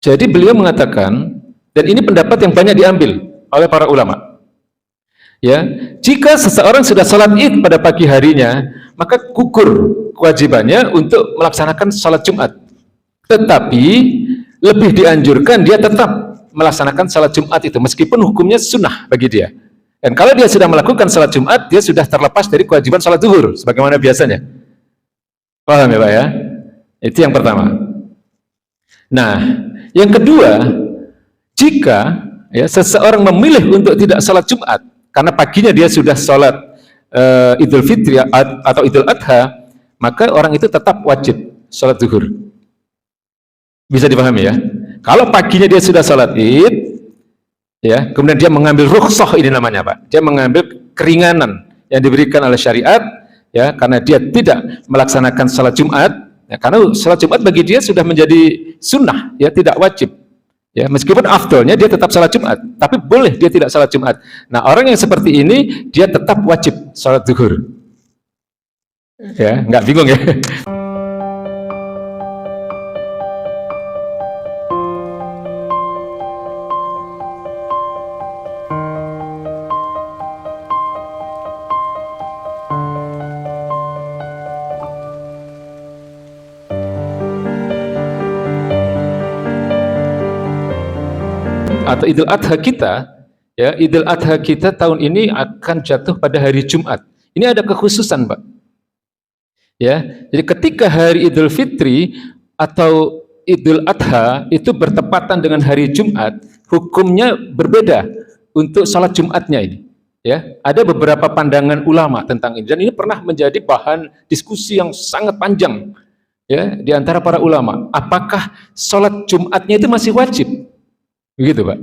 Jadi beliau mengatakan, dan ini pendapat yang banyak diambil oleh para ulama. Ya, jika seseorang sudah salat Id pada pagi harinya, maka gugur kewajibannya untuk melaksanakan salat Jumat. Tetapi lebih dianjurkan dia tetap melaksanakan salat Jumat itu, meskipun hukumnya sunnah bagi dia. Dan kalau dia sudah melakukan salat Jumat, dia sudah terlepas dari kewajiban salat zuhur, sebagaimana biasanya. Paham ya Pak ya? Itu yang pertama. Nah, yang kedua, jika ya, seseorang memilih untuk tidak salat Jumat, karena paginya dia sudah salat Idul Fitri atau Idul Adha, maka orang itu tetap wajib salat zuhur. Bisa dipahami ya? Kalau paginya dia sudah salat Id, ya, kemudian dia mengambil rukhsah, ini namanya Pak. Dia mengambil keringanan yang diberikan oleh syariat, ya, karena dia tidak melaksanakan salat Jumat, ya, karena salat Jumat bagi dia sudah menjadi sunnah, ya, tidak wajib. Ya, meskipun afdolnya dia tetap salat Jumat, tapi boleh dia tidak salat Jumat. Nah, orang yang seperti ini dia tetap wajib salat zuhur. Ya, nggak bingung ya? Atau Idul Adha kita, ya, Idul Adha kita tahun ini akan jatuh pada hari Jumat. Ini ada kekhususan, Pak. Ya, jadi ketika hari Idul Fitri atau Idul Adha itu bertepatan dengan hari Jumat, hukumnya berbeda untuk salat Jumatnya ini. Ya, ada beberapa pandangan ulama tentang ini, dan ini pernah menjadi bahan diskusi yang sangat panjang, ya, di antara para ulama. Apakah salat Jumatnya itu masih wajib? Begitu Pak.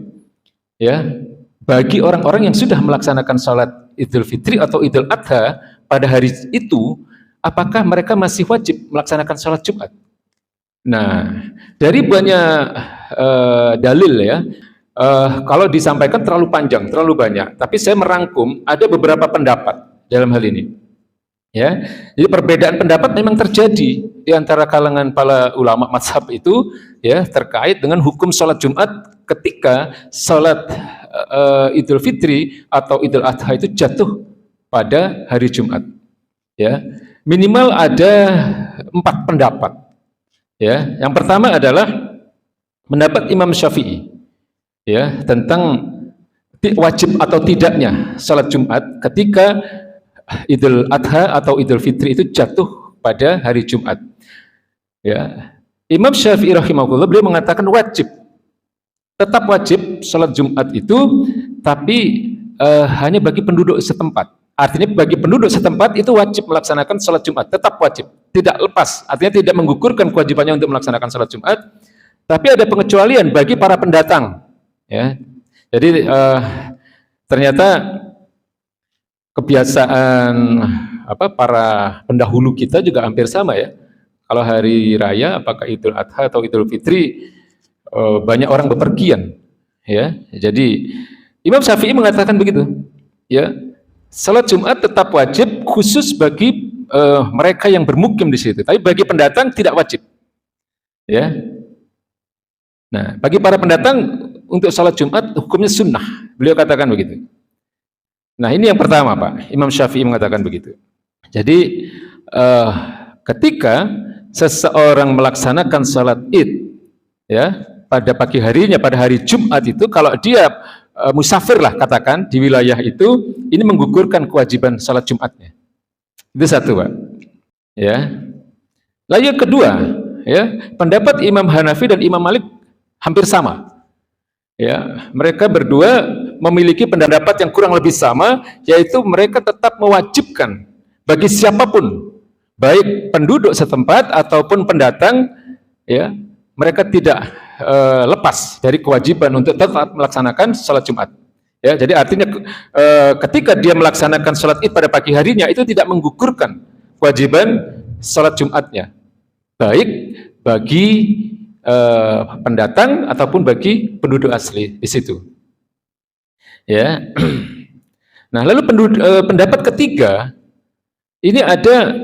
Ya, bagi orang-orang yang sudah melaksanakan salat Idul Fitri atau Idul Adha pada hari itu, apakah mereka masih wajib melaksanakan salat Jumat? Nah, dari banyak dalil ya, kalau disampaikan terlalu panjang, terlalu banyak, tapi saya merangkum ada beberapa pendapat dalam hal ini. Ya, jadi perbedaan pendapat memang terjadi di antara kalangan para ulama mazhab itu, ya, terkait dengan hukum salat Jumat ketika salat Idul Fitri atau Idul Adha itu jatuh pada hari Jumat. Ya, minimal ada 4 pendapat. Ya, yang pertama adalah pendapat Imam Syafi'i, ya, tentang wajib atau tidaknya salat Jumat ketika Idul Adha atau Idul Fitri itu jatuh pada hari Jumat. Ya, Imam Syafi'i rahimahullah beliau mengatakan wajib, tetap wajib salat Jumat itu, tapi hanya bagi penduduk setempat. Artinya bagi penduduk setempat itu wajib melaksanakan salat Jumat, tetap wajib, tidak lepas. Artinya tidak menggugurkan kewajibannya untuk melaksanakan salat Jumat. Tapi ada pengecualian bagi para pendatang. Ya, jadi ternyata kebiasaan para pendahulu kita juga hampir sama ya. Kalau hari raya, apakah Idul Adha atau Idul Fitri, banyak orang bepergian. Ya, jadi Imam Syafi'i mengatakan begitu. Ya, salat Jumat tetap wajib khusus bagi mereka yang bermukim di situ. Tapi bagi pendatang tidak wajib. Ya. Nah, bagi para pendatang untuk salat Jumat hukumnya sunnah. Beliau katakan begitu. Nah, ini yang pertama Pak, Imam Syafi'i mengatakan begitu. Jadi ketika seseorang melaksanakan salat Id, ya, pada pagi harinya, pada hari Jumat itu, kalau dia musafir lah katakan di wilayah itu, ini menggugurkan kewajiban salat Jumatnya. Itu satu Pak. Ya. Lalu yang kedua, ya, pendapat Imam Hanafi dan Imam Malik hampir sama. Ya, mereka berdua memiliki pendapat yang kurang lebih sama, yaitu mereka tetap mewajibkan bagi siapapun, baik penduduk setempat ataupun pendatang, ya, mereka tidak lepas dari kewajiban untuk tetap melaksanakan salat Jumat. Ya, jadi artinya ketika dia melaksanakan salat Id pada pagi harinya itu tidak menggugurkan kewajiban salat Jumatnya, baik bagi pendatang ataupun bagi penduduk asli di situ. Ya. Nah, lalu pendapat ketiga, ini ada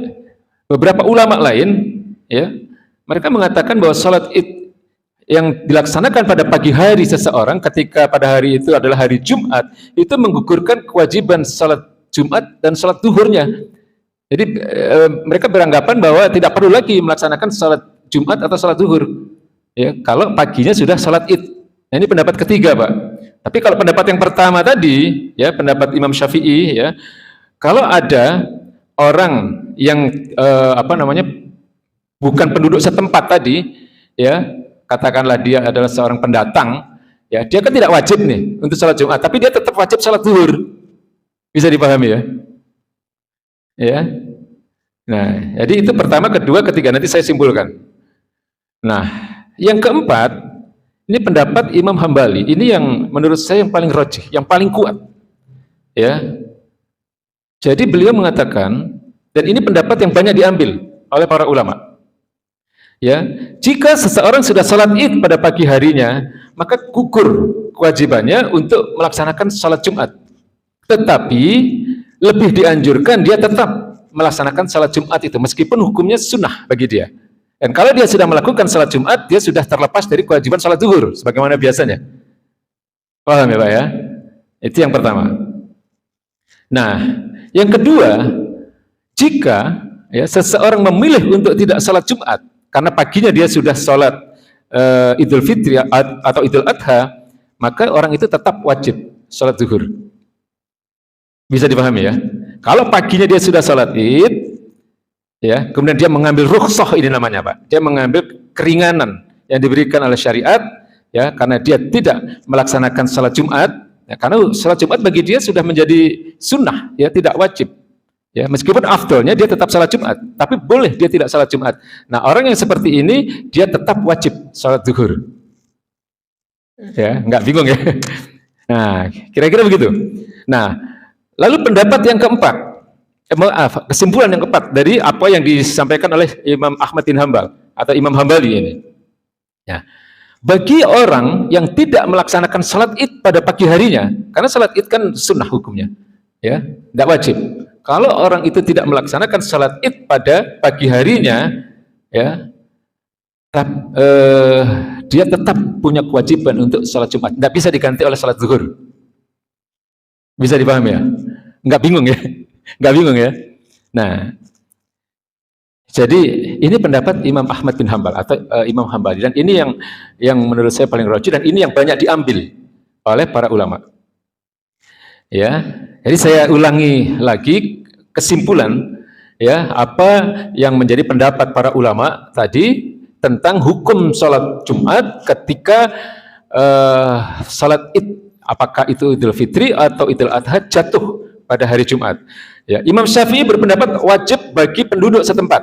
beberapa ulama lain, ya, mereka mengatakan bahwa salat Id yang dilaksanakan pada pagi hari seseorang ketika pada hari itu adalah hari Jumat, itu menggugurkan kewajiban salat Jumat dan salat zuhurnya. Jadi mereka beranggapan bahwa tidak perlu lagi melaksanakan salat Jumat atau salat zuhur, ya, kalau paginya sudah salat Id. Nah, ini pendapat ketiga, Pak. Tapi kalau pendapat yang pertama tadi, ya, pendapat Imam Syafi'i, ya, kalau ada orang yang bukan penduduk setempat tadi, ya, katakanlah dia adalah seorang pendatang, ya, dia kan tidak wajib nih untuk salat Jumat, tapi dia tetap wajib salat zuhur. Bisa dipahami, ya? Ya. Nah, jadi itu pertama, kedua, ketiga, nanti saya simpulkan. Nah, yang keempat, ini pendapat Imam Hambali. Ini yang menurut saya yang paling rajih, yang paling kuat. Ya. Jadi beliau mengatakan, dan ini pendapat yang banyak diambil oleh para ulama. Ya, jika seseorang sudah salat Id pada pagi harinya, maka gugur kewajibannya untuk melaksanakan salat Jumat. Tetapi lebih dianjurkan dia tetap melaksanakan salat Jumat itu, meskipun hukumnya sunnah bagi dia. Dan kalau dia sudah melakukan salat Jumat, dia sudah terlepas dari kewajiban salat zuhur, sebagaimana biasanya. Paham ya, Pak, ya? Itu yang pertama. Nah, yang kedua, jika, ya, seseorang memilih untuk tidak salat Jumat, karena paginya dia sudah salat Idul Fitri atau Idul Adha, maka orang itu tetap wajib salat zuhur. Bisa dipahami, ya? Kalau paginya dia sudah salat Id, ya, kemudian dia mengambil rukhsah, ini namanya, Pak. Dia mengambil keringanan yang diberikan oleh syariat, ya, karena dia tidak melaksanakan salat Jumat, ya, karena salat Jumat bagi dia sudah menjadi sunnah, ya, tidak wajib. Ya, meskipun afdolnya dia tetap salat Jumat, tapi boleh dia tidak salat Jumat. Nah, orang yang seperti ini dia tetap wajib salat zuhur. Ya, nggak bingung, ya? Nah, kira-kira begitu. Nah, lalu pendapat yang keempat, kesimpulan yang keempat dari apa yang disampaikan oleh Imam Ahmad bin Hambal atau Imam Hambali ini. Ya, bagi orang yang tidak melaksanakan salat Id pada pagi harinya, karena salat Id kan sunnah hukumnya, ya, tidak wajib. Kalau orang itu tidak melaksanakan salat Id pada pagi harinya, ya, dia tetap punya kewajiban untuk salat Jumat. Tidak bisa diganti oleh salat zuhur. Bisa dipahami, ya? Nggak bingung, ya? Nggak bingung, ya? Nah, jadi ini pendapat Imam Ahmad bin Hambal atau Imam Hambali, dan ini yang menurut saya paling rajih, dan ini yang banyak diambil oleh para ulama. Ya, jadi saya ulangi lagi kesimpulan, ya, apa yang menjadi pendapat para ulama tadi tentang hukum sholat Jumat ketika sholat Id, apakah itu Idul Fitri atau Idul Adha jatuh pada hari Jumat. Ya, Imam Syafi'i berpendapat wajib bagi penduduk setempat,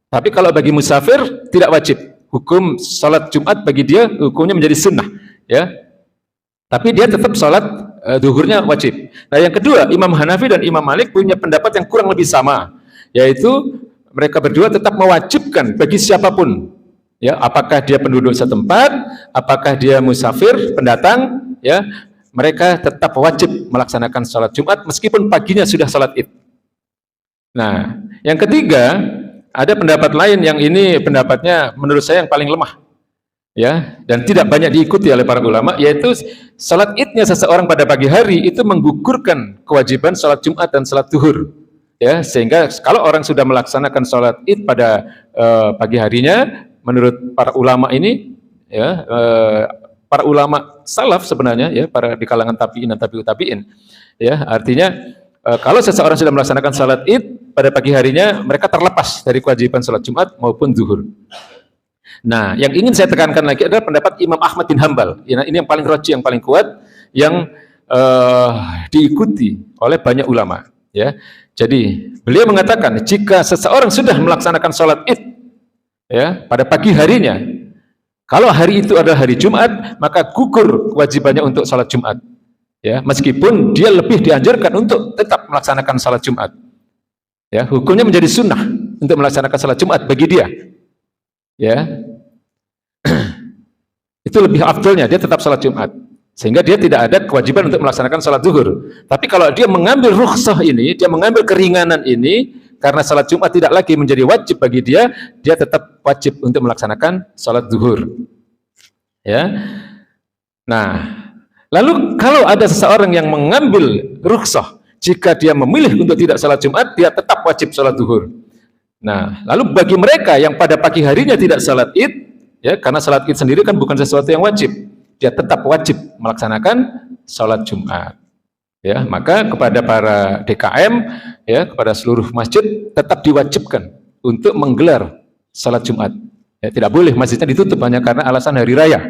tapi kalau bagi musafir tidak wajib. Hukum sholat Jumat bagi dia hukumnya menjadi sunnah, ya, tapi dia tetap sholat zuhurnya wajib. Nah, yang kedua, Imam Hanafi dan Imam Malik punya pendapat yang kurang lebih sama, yaitu mereka berdua tetap mewajibkan bagi siapapun, ya, apakah dia penduduk setempat, apakah dia musafir, pendatang, ya, mereka tetap wajib melaksanakan sholat Jumat meskipun paginya sudah sholat Id. Nah, yang ketiga, ada pendapat lain yang ini pendapatnya menurut saya yang paling lemah, ya, dan tidak banyak diikuti oleh para ulama, yaitu salat Idnya seseorang pada pagi hari itu menggugurkan kewajiban salat Jumat dan salat zuhur, ya, sehingga kalau orang sudah melaksanakan salat Id pada pagi harinya, menurut para ulama ini, ya, para ulama salaf sebenarnya, ya, para di kalangan tabi'in dan tabi'ut tabi'in, ya, artinya kalau seseorang sudah melaksanakan salat Id pada pagi harinya, mereka terlepas dari kewajiban salat Jumat maupun zuhur. Nah, yang ingin saya tekankan lagi adalah pendapat Imam Ahmad bin Hambal. Ini yang paling rajih, yang paling kuat, yang diikuti oleh banyak ulama. Ya, jadi beliau mengatakan jika seseorang sudah melaksanakan sholat Id, ya, pada pagi harinya, kalau hari itu adalah hari Jumat, maka gugur kewajibannya untuk sholat Jumat. Ya, meskipun dia lebih dianjurkan untuk tetap melaksanakan sholat Jumat. Ya, hukumnya menjadi sunnah untuk melaksanakan sholat Jumat bagi dia. Ya, itu lebih afdolnya dia tetap salat Jumat, sehingga dia tidak ada kewajiban untuk melaksanakan salat zuhur. Tapi kalau dia mengambil rukhsah ini, dia mengambil keringanan ini, karena salat Jumat tidak lagi menjadi wajib bagi dia, dia tetap wajib untuk melaksanakan salat zuhur. Ya. Nah, lalu kalau ada seseorang yang mengambil rukhsah, jika dia memilih untuk tidak salat Jumat, dia tetap wajib salat duhur. Nah, lalu bagi mereka yang pada pagi harinya tidak salat Id, ya, karena salat Id sendiri kan bukan sesuatu yang wajib, dia tetap wajib melaksanakan salat Jumat. Ya, maka kepada para DKM, ya, kepada seluruh masjid tetap diwajibkan untuk menggelar salat Jumat. Ya, tidak boleh masjidnya ditutup hanya karena alasan hari raya.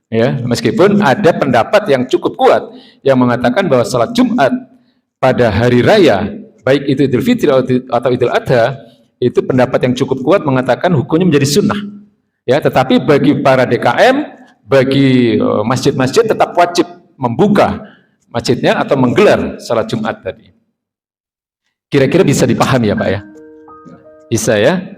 Ya, meskipun ada pendapat yang cukup kuat yang mengatakan bahwa salat Jumat pada hari raya, baik itu Idul Fitri atau Idul Adha, itu pendapat yang cukup kuat mengatakan hukumnya menjadi sunnah. Ya, tetapi bagi para DKM, bagi masjid-masjid tetap wajib membuka masjidnya atau menggelar salat Jumat tadi. Kira-kira bisa dipahami ya Pak ya? Bisa ya?